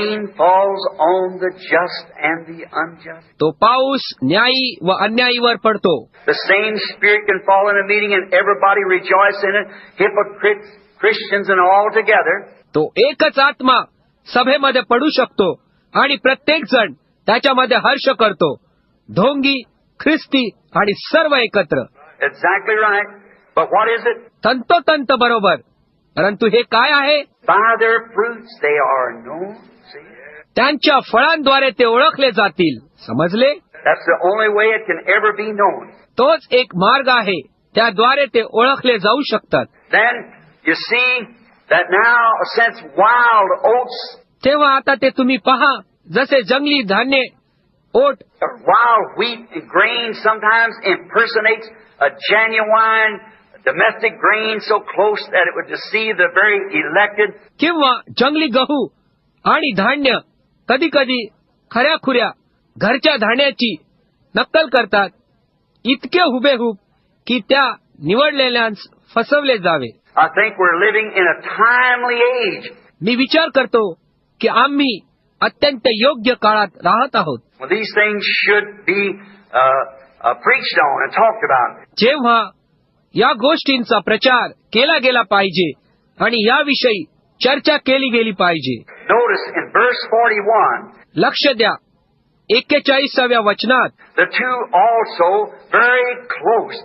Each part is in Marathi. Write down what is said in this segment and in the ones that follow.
rain falls on the just and the unjust. तो पाऊस न्यायी व अन्यायीवर पडतो. The same Spirit can fall in a meeting and everybody rejoice in it, hypocrites, Christians and all together. तो एकच आत्मा सभेमध्ये पडू शकतो आणि प्रत्येक जण त्याच्यामध्ये हर्ष करतो, ढोंगी, ख्रिस्ती आणि सर्व एकत्र. Exactly right. But what is it? तंतोतंत बरोबर. परंतु हे काय आहे? By their fruits they are known. See? त्यांच्या फळांद्वारे ते ओळखले जातील. समजले? That's the only way it can ever be known. तोच एक मार्ग आहे, त्याद्वारे ते ओळखले जाऊ शकतात. Then you see that now since wild oats, तेव्हा आता ते तुम्ही पहा, जसे जंगली धान्य, ओट, wild wheat and grain sometimes impersonates a genuine domestic grain so close that it would deceive the very elected. किंवा जंगली गहू आणि धान्य कधी कधी खऱ्याखुऱ्या घरच्या धान्याची नक्कल करतात, इतके हुबेहूब की त्या निवडलेल्यांस फसवले जावे. I think we're living in a timely age. मी विचार करतो की आम्ही अत्यंत योग्य काळात राहत आहोत, Well, these things should be preached on and talked about. जेव्हा या गोष्टींचा प्रचार केला गेला पाहिजे आणि याविषयी चर्चा केली गेली पाहिजे. Notice in verse 41, लक्ष द्या, 41व्या वचनात, the two also very close,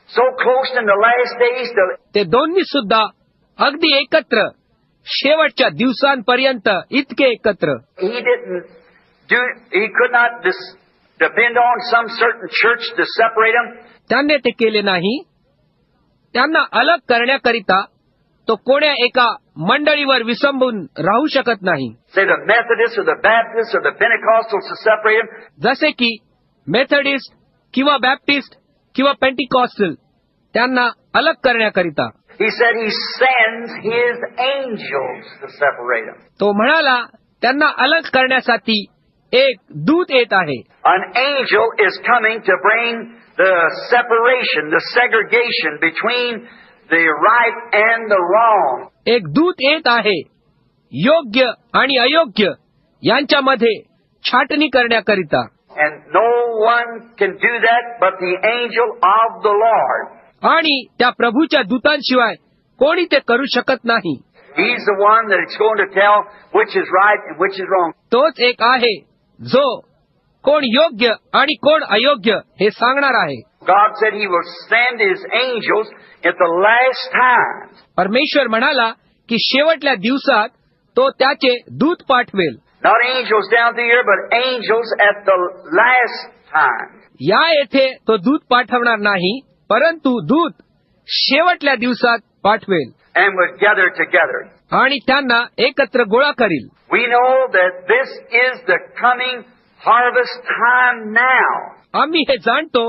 so close in the last days that ते दोन्ही सुद्धा अगदी एकत्र, शेवटच्या दिवसांपर्यंत इतके एकत्र. he could not depend on some certain church to separate them. त्यांनी ते केले नाही. त्यांना अलग करण्याकरिता तो कोण्या एका मंडळीवर विसंबून राहू शकत नाही. Say the Methodists or the Baptists or the Pentecostals to separate them. जसे की मेथडिस्ट किंवा बॅप्टिस्ट किंवा पेंटिकॉस्टल, त्यांना अलग करण्याकरिता. He said he sends his angels to separate them. तो म्हणाला, त्यांना अलग करण्यासाठी एक दूत येत आहे. An angel is coming to bring the separation, the segregation between the right and the wrong. एक दूत येत आहे, योग्य आणि अयोग्य यांच्यामध्ये छाटणी करण्याकरिता. And no one can do that but the angel of the Lord. आणि त्या प्रभूच्या दूतांशिवाय कोणी ते करू शकत नाही. He's the one that is going to tell which is right and which is wrong. तोच एक आहे जो कोण योग्य आणि कोण अयोग्य हे सांगणार आहे. God said he will send his angels at the last times. परमेश्वर म्हणाला की शेवटल्या दिवसात तो त्याचे दूत पाठवेल. Not angels down through here, but angels at the last time. या येथे तो दूत पाठवणार नाही, परंतु दूत शेवटल्या दिवसात पाठवेल And would gather together. आणि त्यांना एकत्र गोळा करील. We know that this is the coming harvest time now. आम्ही हे जाणतो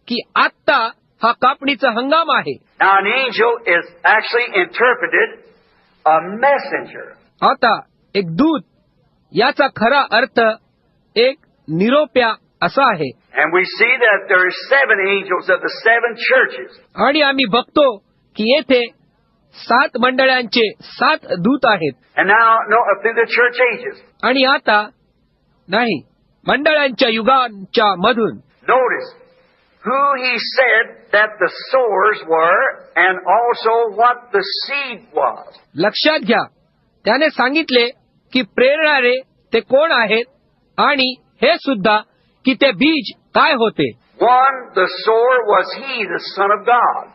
की आत्ता हा कापणीचा हंगाम आहे. Now an angel is actually interpreted a messenger. आता एक दूत याचा खरा अर्थ एक निरोप्या असा आहे. And we see that there are 7 angels of the 7 churches. आणि आम्ही बघतो की येथे 7 मंडळांचे 7 दूत आहेत. And now no, through the church ages. आणि आता नाही, मंडळांच्या युगांच्या मधून. Notice who he said that the sowers were and also what the seed was. लक्षात घ्या, त्याने सांगितले की प्रेरणारे ते कोण आहेत आणि हे सुद्धा की ते बीज काय होते. One, the sower was he, the Son of God,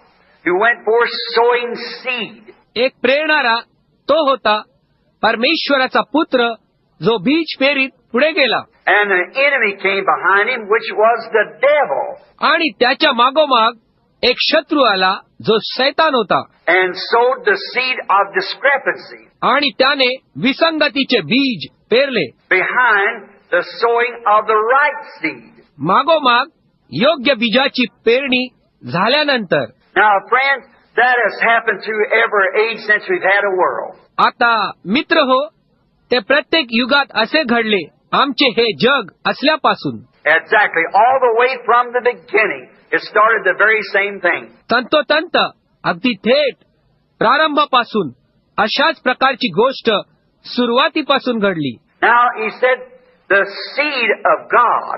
who went forth sowing seed. एक प्रेरणारा तो होता परमेश्वराचा पुत्र जो बीज पेरीत पुढे गेला. And an enemy came behind him, which was the devil. आणि त्याच्या मागोमाग एक शत्रू आला जो शैतान होता. And sowed the seed of discrepancy. आणि त्याने विसंगतीचे बीज पेरले. Behind the sowing of the right seed. मागोमाग योग्य बीजाची पेरणी झाल्यानंतर. Now, friends, that has happened through every age since we've had a world. आता मित्र हो, ते प्रत्येक युगात असे घडले, आमचे हे जग असल्यापासून. Exactly. All the way from the beginning, it started the very same thing. तंतोतंत अगदी थेट प्रारंभापासून अशाच प्रकारची गोष्ट सुरुवातीपासून घडली. Now, he said, the seed of God,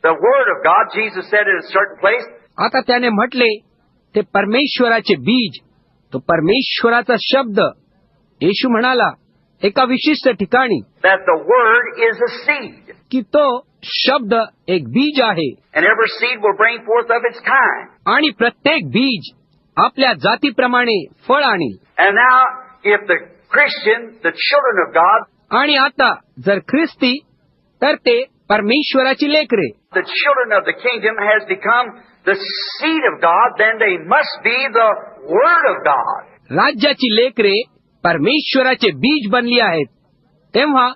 the Word of God, Jesus said in a certain place. आता त्याने म्हटले ते परमेश्वराचे बीज, तो परमेश्वराचा शब्द. येशू म्हणाला एका विशिष्ट ठिकाणी That the Word is a seed. की तो शब्द एक बीज आहे. And every seed will bring forth of its kind. आणि प्रत्येक बीज आपल्या जातीप्रमाणे फळ आणील. And now, if the Christian, the children of God, आणि आता जर ख्रिस्ती तर ते परमेश्वराची लेकरे, the children of the kingdom has become the seed of God, then they must be the Word of God. राज्याची लेकरे परमेश्वराचे बीज बनली आहेत, तेव्हा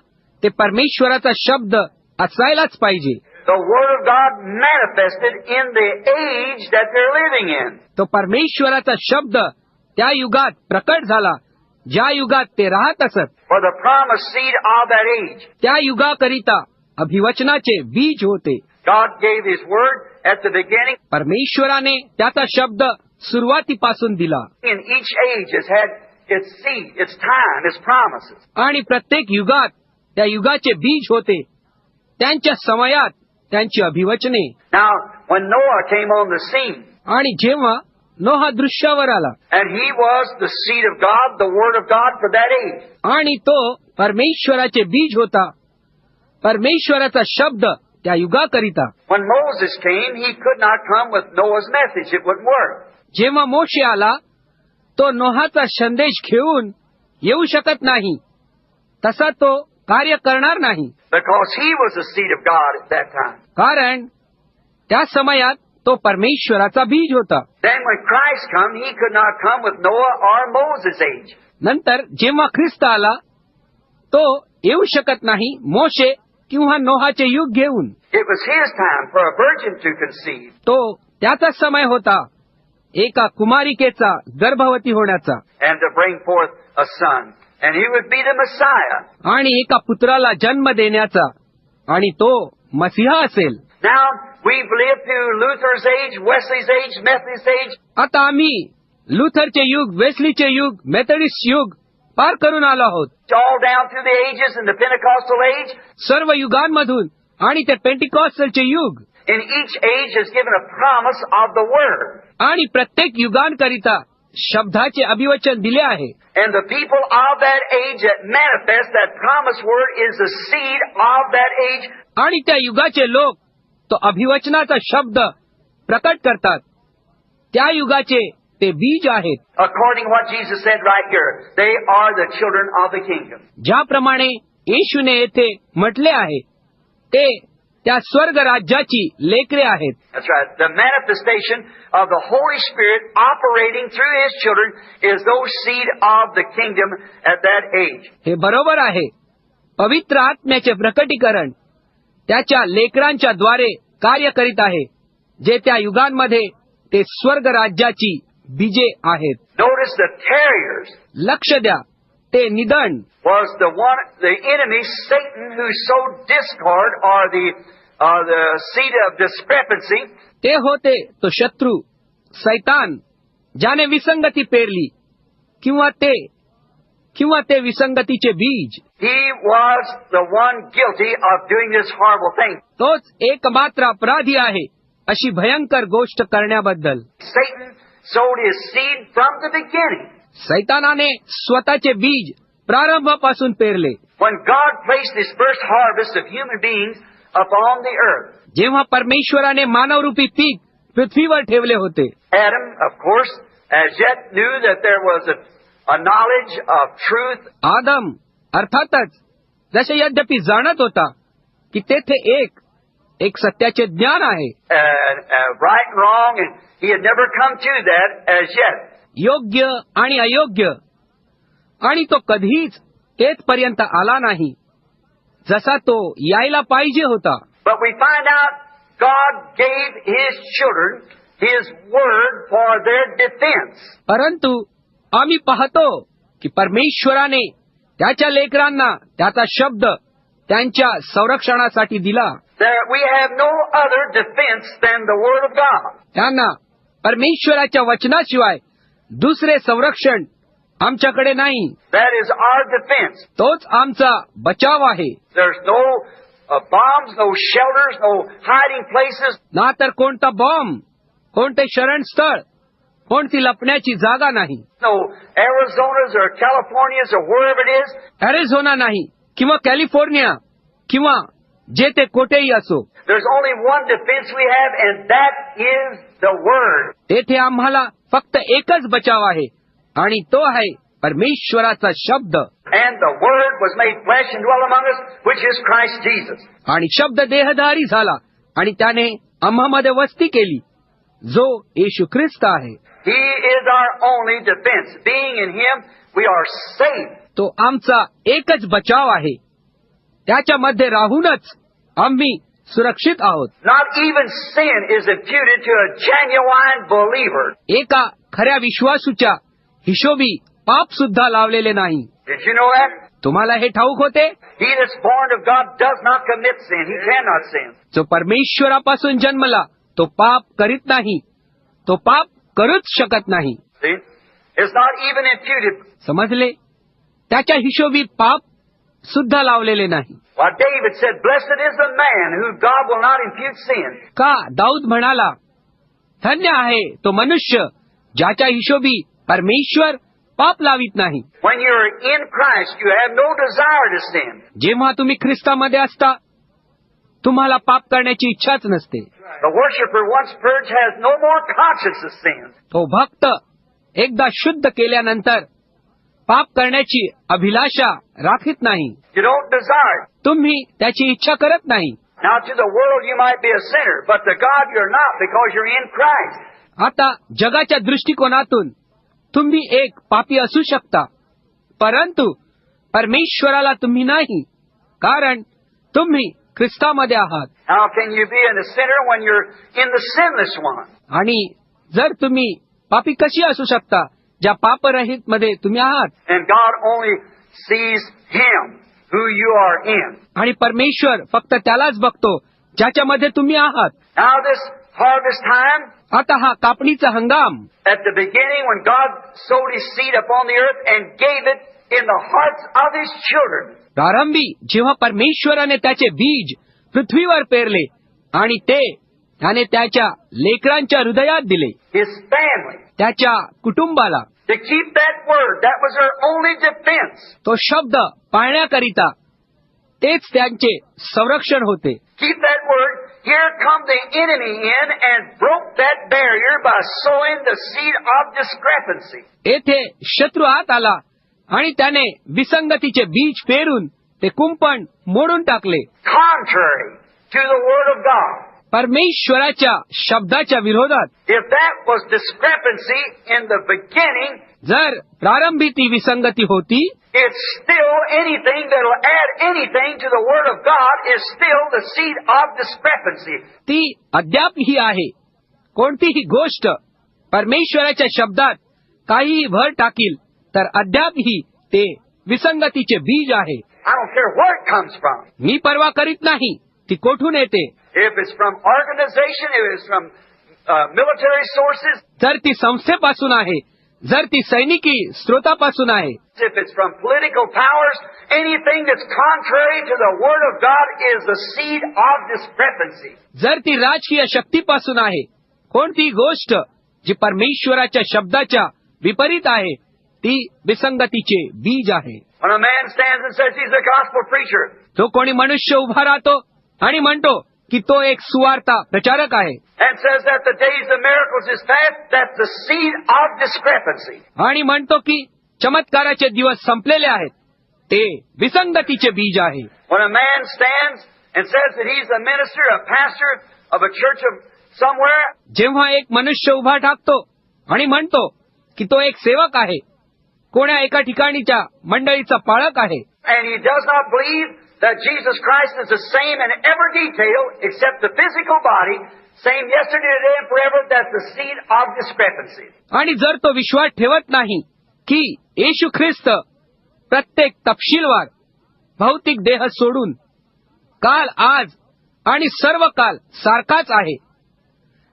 ते परमेश्वराचा शब्द असायलाच पाहिजे. The Word of God manifested in the age that they're living in. तो परमेश्वराचा शब्द त्या युगात प्रकट झाला ज्या युगात ते राहत असत. For the promised seed of that age. त्या युगाकरिता अभिवचनाचे बीज होते. God gave His Word at the beginning. परमेश्वराने त्याचा शब्द सुरुवातीपासून दिला. In each age has had its seed, its time, its promises. आणि प्रत्येक युगात त्या युगाचे बीज होते, त्यांच्या समयात त्यांची अभिवचने. Now, when Noah came on the scene, आणि जेव्हा नोहा दृश्यावर आला, and he was the seed of God, the Word of God for that age. आणि तो परमेश्वराचे बीज होता, परमेश्वराचा शब्द त्या युगाकरिता. When Moses came, he could not come with Noah's message. It wouldn't work. जेव्हा मोशे आला, तो नोहाचा संदेश घेऊन येऊ शकत नाही, तसा तो कार्य करणार नाही. Because he was the seed of God at that time. कारण त्या समयात तो परमेश्वराचा बीज होता. Then when Christ come, he could not come with Noah or Moses' age. नंतर जेव्हा ख्रिस्त आला, तो येऊ शकत नाही मोशे किंवा नोहाचे युग घेऊन. It was his time for a virgin to conceive. तो त्याचा समय होता एका कुमारिकेचा गर्भवती होण्याचा. And to bring forth a son. And he would be the Messiah. आणि एका पुत्राला जन्म देण्याचा, आणि तो मसीहा असेल. Now, we've lived through Luther's age, Wesley's age, Methodist age. आता आम्ही लुथरचे युग, वेस्लीचे युग, मेथडिस्ट युग पार करून आलो आहोत. All down through the ages and the Pentecostal age. सर्व युगांमधून आणि ते पेंटिकॉस्टलचे युग. In each age has given a promise of the Word. आणि प्रत्येक युगांकरिता शब्दाचे अभिवचन दिले आहे. And the people of that age that manifest that promised Word is the seed of that age. आणि त्या युगाचे लोक तो अभिवचनाचा शब्द प्रकट करतात, त्या युगाचे ते बीज आहेत. According to what Jesus said right here, they are the children of the kingdom. ज्याप्रमाणे येशूने येथे म्हटले आहे, ते त्या स्वर्ग राज्याची लेकरे आहेत. That's right. The manifestation of the Holy Spirit operating through His children is those seed of the kingdom at that age. हे बरोबर आहे. पवित्र आत्म्याचे प्रकटीकरण त्याच्या लेकरांच्या द्वारे कार्य करीत आहे, जे त्या युगांमध्ये ते स्वर्ग राज्याची बीजे आहेत. Notice the terriers. लक्ष द्या, ते निधन Was the enemy Satan who sowed discord or the seed of discrepancy. ते होते तो शत्रू सैतान, ज्याने विसंगती पेरली, किंवा ते विसंगतीचे बीज. He was the one guilty of doing this horrible thing. तोच एकमात्र अपराधी आहे अशी भयंकर गोष्ट करण्याबद्दल. Satan sowed his seed from the beginning. सैतानाने स्वतःचे बीज प्रारंभापासून पेरले. When God placed His first harvest of human beings upon the earth. जेव्हा परमेश्वराने मानवरूपी पीक पृथ्वीवर ठेवले होते. Adam, of course, as yet knew that there was a knowledge of truth. आदम अर्थातच जसे यद्यपि जाणत होता की तेथे एक सत्याचे ज्ञान आहे. Right and wrong, and he had never come to that as yet. योग्य आणि अयोग्य, आणि तो कधीच तेथपर्यंत आला नाही जसा तो यायला पाहिजे होता. But we find out God gave His children His word for their defense. परंतु आम्ही पाहतो की परमेश्वराने त्याच्या लेकरांना त्याचा शब्द त्यांच्या संरक्षणासाठी दिला. We have no other defense than the word of God. त्यांना परमेश्वराच्या वचनाशिवाय दुसरे संरक्षण आमच्याकडे नाही. That is our defense. तोच आमचा बचाव आहे. There's no bombs, no shelters, no hiding places. ना तर कोणता बॉम्ब, कोणते शरणस्थळ, कोणती लपण्याची जागा नाही. No Arizonas or Californias or wherever it is. Arizona नाही किंवा कॅलिफोर्निया किंवा जे ते कोठेही असो. There's only one defense we have, and that is the Word. तेथे आम्हाला फक्त एकच बचाव आहे आणि तो आहे परमेश्वराचा शब्द. And the Word was made flesh and dwelt among us, which is Christ Jesus. आणि शब्द देहधारी झाला आणि त्याने आम्हामध्ये वस्ती केली, जो येशू ख्रिस्त आहे. He is our only defense. Being in Him, we are saved. तो आमचा एकच बचाव आहे. त्याच्यामध्ये राहूनच आम्ही सुरक्षित आहोत. Not even sin is imputed to a genuine believer. एका खऱ्या विश्वासूच्या हिशोबी पाप सुद्धा लावलेले नाही. Did you know that? तुम्हाला हे ठाऊक होते? He that's born of God does not commit sin. He cannot sin. जो परमेश्वरापासून जन्मला तो पाप करीत नाही, तो पाप करूच शकत नाही. See? It's not even imputed. समजले? त्याच्या हिशोबी पाप सुद्धा लावलेले नाही. Why, David said, "Blessed is the man who God will not impute sin." का दाऊद म्हणाला, धन्य आहे तो मनुष्य ज्याच्या हिशोबी परमेश्वर पाप लावित नाही. When you're in Christ, you have no desire to sin. जेव्हा तुम्ही ख्रिस्तामध्ये असता तुम्हाला पाप करण्याची इच्छाच नसते. The worshiper, once purged, has no more conscience of sin. तो भक्त एकदा शुद्ध केल्यानंतर पाप करण्याची अभिलाषा राखीत नाही. You don't desire. तुम्ही त्याची इच्छा करत नाही. Now, to the world, you might be a sinner, but to God, you're not, because you're in Christ. आता जगाच्या दृष्टिकोनातून तुम्ही एक पापी असू शकता, परंतु परमेश्वराला तुम्ही नाही, कारण तुम्ही ख्रिस्तामध्ये आहात. How can you be a sinner when you're in the sinless one? आणि जर तुम्ही पापी कशी असू शकता ज्या पापरहित मध्ये तुम्ही आहात. And God only sees Him, who you are in. आणि परमेश्वर फक्त त्यालाच बघतो ज्याच्यामध्ये तुम्ही आहात. Now, this harvest time, आता हा कापणीचा हंगाम, at the beginning, when God sowed His seed upon the earth and gave it in the hearts of His children. प्रारंभी जेव्हा परमेश्वराने त्याचे बीज पृथ्वीवर पेरले आणि ते त्याने त्याच्या लेकरांच्या हृदयात दिले, His family. त्याच्या कुटुंबाला, To keep that word, that was their only defense. तो शब्द पाळण्याकरिता तेच त्यांचे संरक्षण होते. Keep that word. Here come the enemy in and broke that barrier by sowing the seed of discrepancy. येथे शत्रू आत आला आणि त्याने विसंगतीचे बीज पेरून ते कुंपण मोडून टाकले. Contrary to the word of God. परमेश्वराच्या शब्दाच्या विरोधात. If that was discrepancy in the beginning, जर प्रारंभी ती विसंगती होती, it's still anything that will add anything to the word of God is still the seed of discrepancy. ती अद्याप ही आहे. कोणतीही गोष्ट परमेश्वराच्या शब्दात काहीही भर टाकील तर अद्याप ही ते विसंगतीचे बीज आहे. I don't care where it comes from. मी पर्वा करीत नाही ती कोठून येते. If it's from organization, if it's from military sources, जर ती संस्थेपासून आहे, जर ती सैनिकी स्रोतापासून आहे, if it's from political powers, anything that's contrary to the word of God is the seed of discrepancy. जर ती राजकीय शक्तीपासून आहे, कोणती गोष्ट जी परमेश्वराच्या शब्दाच्या विपरीत आहे ती विसंगतीचे बीज आहे. When a man stands and says he's a gospel preacher, जो कोणी मनुष्य उभा राहतो आणि म्हणतो की तो एक सुवार्ता प्रचारक आहे and says that the days of miracles is past, that's the seed of discrepancy. आणि म्हणतो की चमत्काराचे दिवस संपलेले आहेत, ते विसंगतीचे बीज आहे. When a man stands and says that he's a minister, a pastor of a church of somewhere, जेव्हा एक मनुष्य उभा टाकतो आणि म्हणतो की तो एक सेवक आहे, कोण्या एका ठिकाणीच्या मंडळीचा पाळक आहे, and he does not believe that Jesus Christ is the same in every detail except the physical body, same yesterday, today, and forever, that's the seed of discrepancy. आणि जर तो विश्वास ठेवत नाही की येशू ख्रिस्त प्रत्येक तपशीलवार भौतिक देह सोडून काल, आज आणि सर्व काल सारखाच आहे,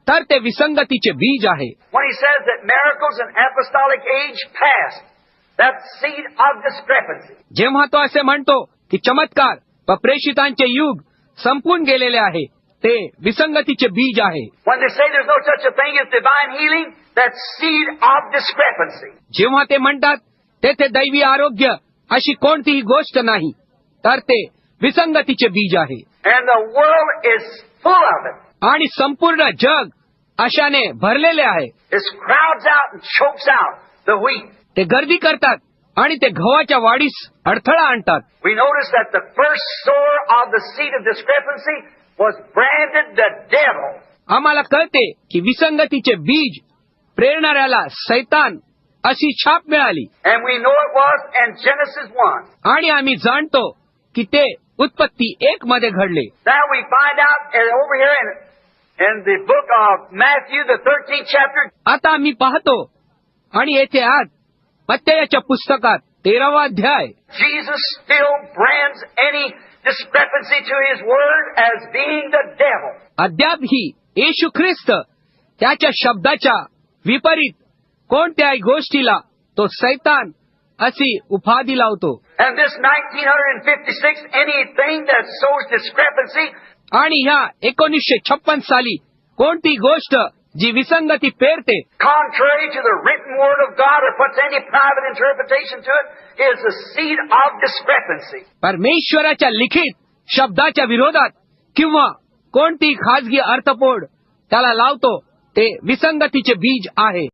तर ते विसंगतीचे बीज आहे. When he says that miracles in apostolic age past That seed of discrepancy. जेव्हा तो असे म्हणतो की चमत्कार व प्रेषितांचे युग संपून गेलेले आहे, ते विसंगतीचे बीज आहे. When they say there's no such a thing as divine healing, that's seed of discrepancy. जेव्हा ते म्हणतात तेथे दैवी आरोग्य अशी कोणतीही गोष्ट नाही, तर ते विसंगतीचे बीज आहे. And the world is full of it. आणि संपूर्ण जग अशाने भरलेले आहे. It crowds out and chokes out the wheat. ते गर्दी करतात आणि ते गव्हाच्या वाढीस अडथळा आणतात. We notice that the first sower of the seed of discrepancy was branded the devil. आम्हाला कळते की विसंगतीचे बीज प्रेरणाऱ्याला सैतान अशी छाप मिळाली. And we know it was in Genesis 1. आणि आम्ही जाणतो की ते उत्पत्ती 1 मध्ये घडले. Now we find out over here in the book of Matthew, the 13th chapter. आता आम्ही पाहतो आणि येथे आज मत्तेयाच्या पुस्तकात 13वा अध्याय. Jesus still brands any discrepancy to his word as being the devil. अद्यापही येशू ख्रिस्त त्याच्या शब्दाच्या विपरीत कोणत्याही गोष्टीला तो सैतान अशी उपाधी लावतो. And this 1956, anything that sows discrepancy. आणि ह्या 1956 साली कोणती गोष्ट जी विसंगती पेरते, contrary to the written word of God or puts any private interpretation to it, is the seed of discrepancy. परमेश्वराच्या लिखित शब्दाच्या विरोधात किंवा कोणती खाजगी अर्थपोड त्याला लावतो, ते विसंगतीचे बीज आहे.